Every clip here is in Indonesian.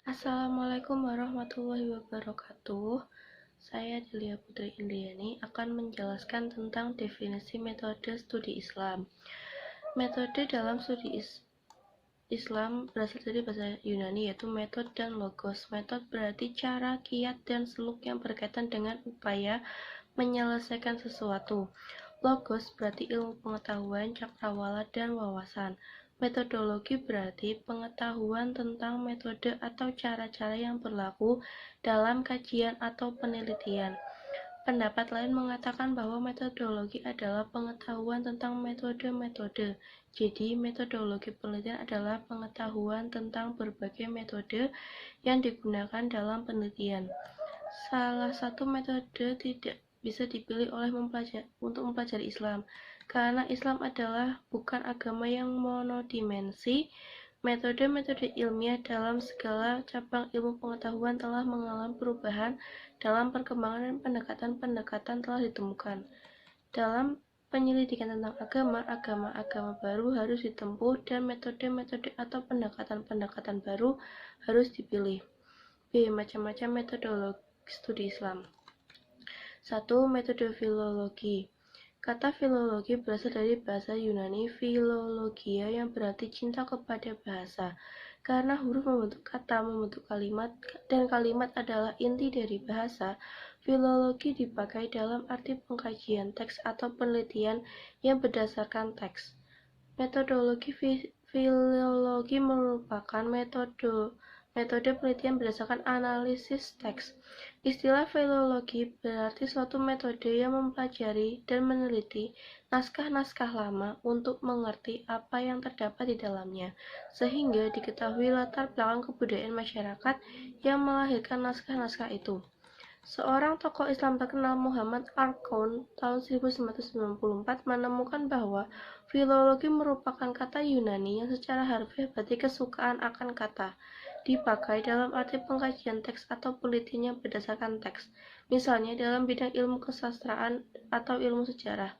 Assalamualaikum warahmatullahi wabarakatuh. Saya Delia Putri Indriani akan menjelaskan tentang definisi metode studi Islam. Metode dalam studi Islam berasal dari bahasa Yunani yaitu metode dan logos. Metode berarti cara, kiat, dan seluk yang berkaitan dengan upaya menyelesaikan sesuatu. Logos berarti ilmu pengetahuan, cakrawala, dan wawasan. Metodologi berarti pengetahuan tentang metode atau cara-cara yang berlaku dalam kajian atau penelitian. Pendapat lain mengatakan bahwa metodologi adalah pengetahuan tentang metode-metode. Jadi, metodologi penelitian adalah pengetahuan tentang berbagai metode yang digunakan dalam penelitian. Salah satu metode tidak bisa dipilih untuk mempelajari Islam, karena Islam adalah bukan agama yang monodimensi. Metode-metode ilmiah dalam segala cabang ilmu pengetahuan telah mengalami perubahan dalam perkembangan dan pendekatan-pendekatan telah ditemukan. Dalam penyelidikan tentang agama baru harus ditempuh dan metode-metode atau pendekatan-pendekatan baru harus dipilih. B. Macam-macam metodologi studi Islam. 1. Metode filologi. Kata filologi berasal dari bahasa Yunani filologia yang berarti cinta kepada bahasa. Karena huruf membentuk kata, membentuk kalimat, dan kalimat adalah inti dari bahasa, filologi dipakai dalam arti pengkajian teks atau penelitian yang berdasarkan teks. Metodologi filologi merupakan metode penelitian berdasarkan analisis teks. Istilah filologi berarti suatu metode yang mempelajari dan meneliti naskah-naskah lama untuk mengerti apa yang terdapat di dalamnya, sehingga diketahui latar belakang kebudayaan masyarakat yang melahirkan naskah-naskah itu. Seorang tokoh Islam terkenal, Muhammad Arkoun, tahun 1994 menemukan bahwa filologi merupakan kata Yunani yang secara harfiah berarti kesukaan akan kata, dipakai dalam arti pengkajian teks atau penelitian yang berdasarkan teks, misalnya dalam bidang ilmu kesastraan atau ilmu sejarah.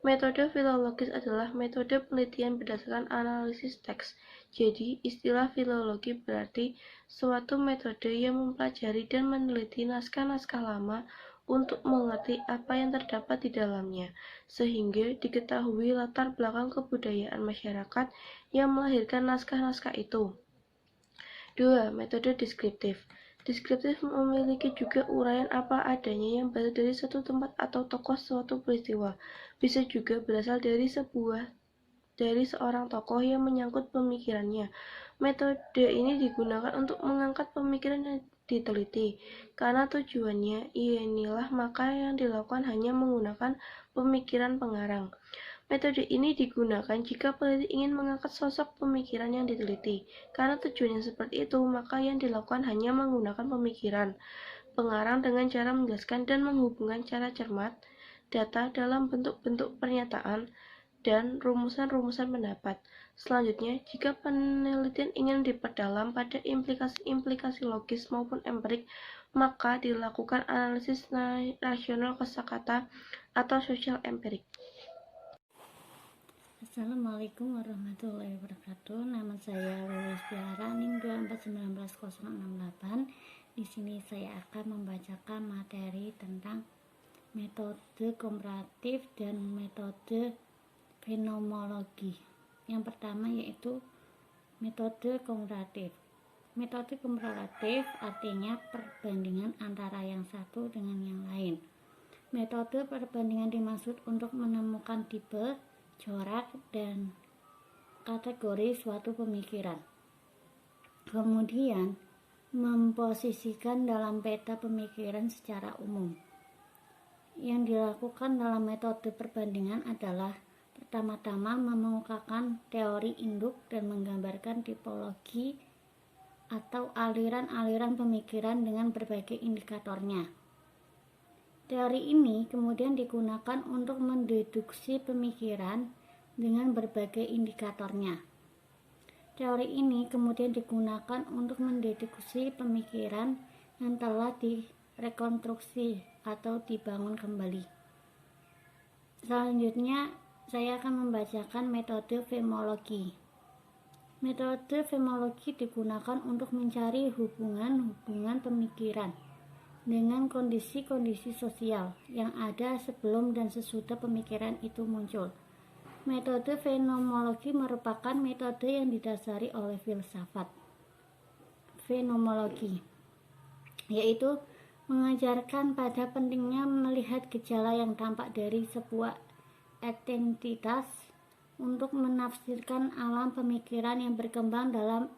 Metode filologis adalah metode penelitian berdasarkan analisis teks. Jadi, istilah filologi berarti suatu metode yang mempelajari dan meneliti naskah-naskah lama untuk mengerti apa yang terdapat di dalamnya, sehingga diketahui latar belakang kebudayaan masyarakat yang melahirkan naskah-naskah itu. 2. Metode deskriptif. Deskriptif memiliki juga uraian apa adanya yang berasal dari suatu tempat atau tokoh suatu peristiwa. Bisa juga berasal dari seorang tokoh yang menyangkut pemikirannya. Metode ini digunakan untuk mengangkat pemikiran yang diteliti. Karena tujuannya inilah maka yang dilakukan hanya menggunakan pemikiran pengarang. Metode ini digunakan jika peneliti ingin mengangkat sosok pemikiran yang diteliti. Karena tujuannya seperti itu, maka yang dilakukan hanya menggunakan pemikiran pengarang dengan cara menjelaskan dan menghubungkan cara cermat data dalam bentuk-bentuk pernyataan dan rumusan-rumusan pendapat. Selanjutnya, jika penelitian ingin diperdalam pada implikasi-implikasi logis maupun empirik, maka dilakukan analisis rasional kosakata atau sosial empirik. Assalamualaikum warahmatullahi wabarakatuh. Nama saya Lilis Tiara NIM 2419068. Di sini saya akan membacakan materi tentang metode komparatif dan metode fenomenologi. Yang pertama yaitu metode komparatif. Metode komparatif artinya perbandingan antara yang satu dengan yang lain. Metode perbandingan dimaksud untuk menemukan tipe, corak, dan kategori suatu pemikiran. Kemudian, memposisikan dalam peta pemikiran secara umum. Yang dilakukan dalam metode perbandingan adalah pertama-tama mengemukakan teori induk dan menggambarkan tipologi atau aliran-aliran pemikiran dengan berbagai indikatornya. Teori ini kemudian digunakan untuk mendeduksi pemikiran dengan berbagai indikatornya. Teori ini kemudian digunakan untuk mendeduksi pemikiran yang telah direkonstruksi atau dibangun kembali. Selanjutnya, saya akan membacakan metode fenomenologi. Metode fenomenologi digunakan untuk mencari hubungan-hubungan pemikiran dengan kondisi-kondisi sosial yang ada sebelum dan sesudah pemikiran itu muncul. Metode fenomenologi merupakan metode yang didasari oleh filsafat fenomenologi, yaitu mengajarkan pada pentingnya melihat gejala yang tampak dari sebuah entitas untuk menafsirkan alam pemikiran yang berkembang dalam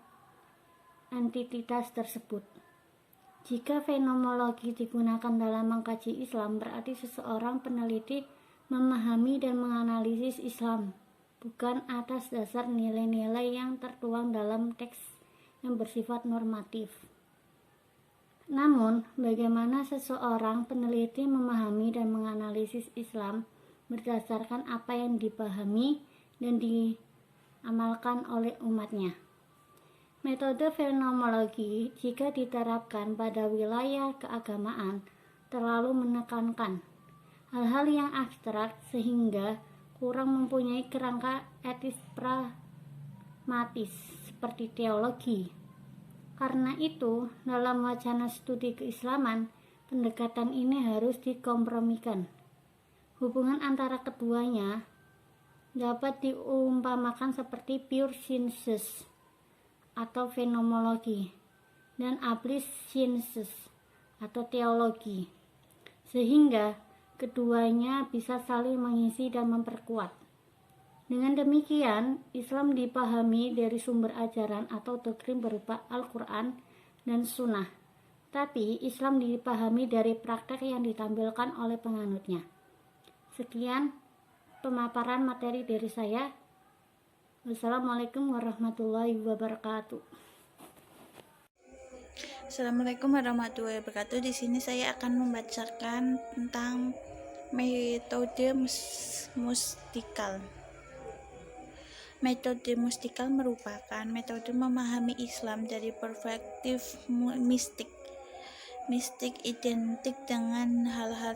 entitas tersebut. Jika fenomenologi digunakan dalam mengkaji Islam, berarti seseorang peneliti memahami dan menganalisis Islam bukan atas dasar nilai-nilai yang tertuang dalam teks yang bersifat normatif. Namun, bagaimana seseorang peneliti memahami dan menganalisis Islam berdasarkan apa yang dipahami dan diamalkan oleh umatnya. Metode fenomenologi jika diterapkan pada wilayah keagamaan terlalu menekankan hal-hal yang abstrak sehingga kurang mempunyai kerangka etis pragmatis seperti teologi. Karena itu, dalam wacana studi keislaman, pendekatan ini harus dikompromikan. Hubungan antara keduanya dapat diumpamakan seperti pure sciences atau fenomenologi dan applied sciences atau teologi, sehingga keduanya bisa saling mengisi dan memperkuat. Dengan demikian, Islam dipahami dari sumber ajaran atau doktrin berupa Al-Quran dan Sunnah, tapi Islam dipahami dari praktek yang ditampilkan oleh penganutnya. Sekian pemaparan materi dari saya. Wassalamualaikum warahmatullahi wabarakatuh. Assalamualaikum warahmatullahi wabarakatuh. Di sini saya akan membacakan tentang metode mustikal. Metode mustikal merupakan metode memahami Islam dari perspektif mistik. Mistik identik dengan hal-hal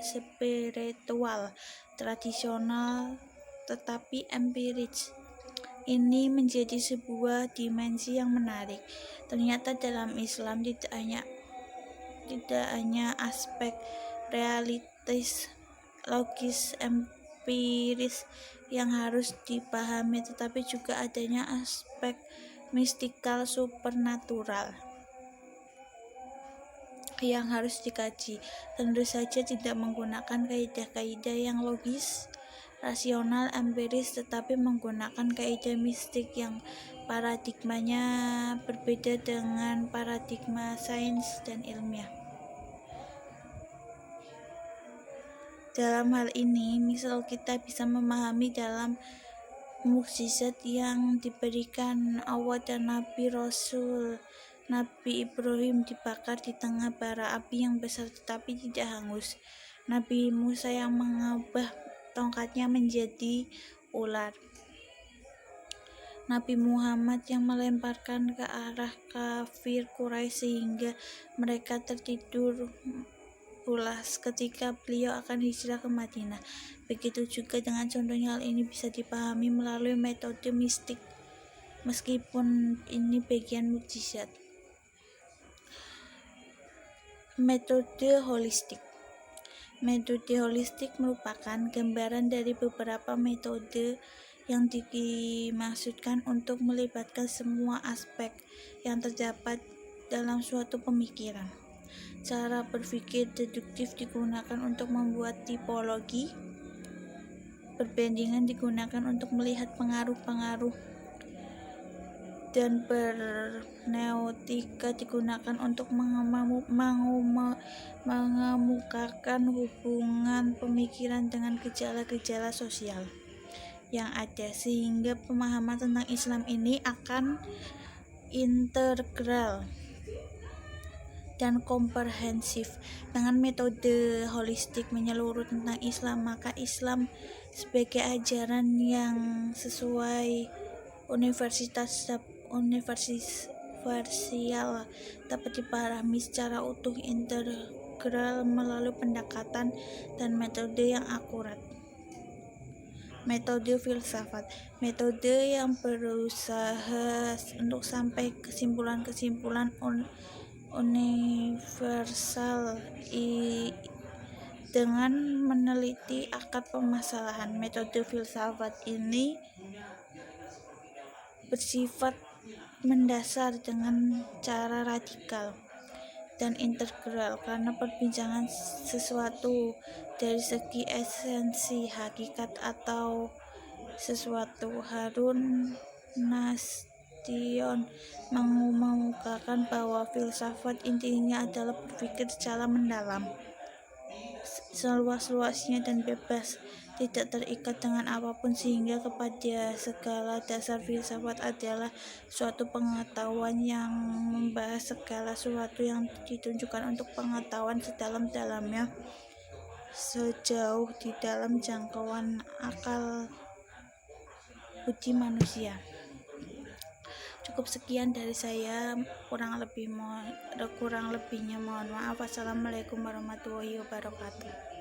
spiritual, tradisional, tetapi empiris. Ini menjadi sebuah dimensi yang menarik. Ternyata dalam Islam tidak hanya aspek realitis, logis, empiris yang harus dipahami, tetapi juga adanya aspek mistikal supernatural yang harus dikaji. Tentu saja tidak menggunakan kaidah-kaidah yang logis, rasional, empiris, tetapi menggunakan kaidah mistik yang paradigmanya berbeda dengan paradigma sains dan ilmiah. Dalam hal ini, misal kita bisa memahami dalam mukjizat yang diberikan Allah dan Nabi Rasul. Nabi Ibrahim dibakar di tengah bara api yang besar tetapi tidak hangus. Nabi Musa yang mengubah tongkatnya menjadi ular. Nabi Muhammad yang melemparkan ke arah kafir Quraisy sehingga mereka tertidur pulas ketika beliau akan hijrah ke Madinah. Begitu juga dengan contohnya, hal ini bisa dipahami melalui metode mistik, meskipun ini bagian mukjizat. Metode holistik. Metode holistik merupakan gambaran dari beberapa metode yang dimaksudkan untuk melibatkan semua aspek yang terdapat dalam suatu pemikiran. Cara berpikir deduktif digunakan untuk membuat tipologi. Perbandingan digunakan untuk melihat pengaruh-pengaruh, dan berneutika digunakan untuk mengemukakan hubungan pemikiran dengan gejala-gejala sosial yang ada, sehingga pemahaman tentang Islam ini akan integral dan komprehensif. Dengan metode holistik menyeluruh tentang Islam, maka Islam sebagai ajaran yang sesuai universal dapat dipahami secara utuh, integral melalui pendekatan dan metode yang akurat. Metode filsafat, metode yang berusaha untuk sampai kesimpulan-kesimpulan universal dengan meneliti akar permasalahan. Metode filsafat ini bersifat mendasar dengan cara radikal dan integral karena perbincangan sesuatu dari segi esensi, hakikat atau sesuatu. Harun Nasution mengemukakan bahwa filsafat intinya adalah berpikir secara mendalam, seluas-luasnya dan bebas, tidak terikat dengan apapun, sehingga kepada segala dasar filsafat adalah suatu pengetahuan yang membahas segala sesuatu yang ditunjukkan untuk pengetahuan sedalam-dalamnya sejauh di dalam jangkauan akal budi manusia. Cukup sekian dari saya, kurang lebihnya mohon maaf. Wassalamualaikum warahmatullahi wabarakatuh.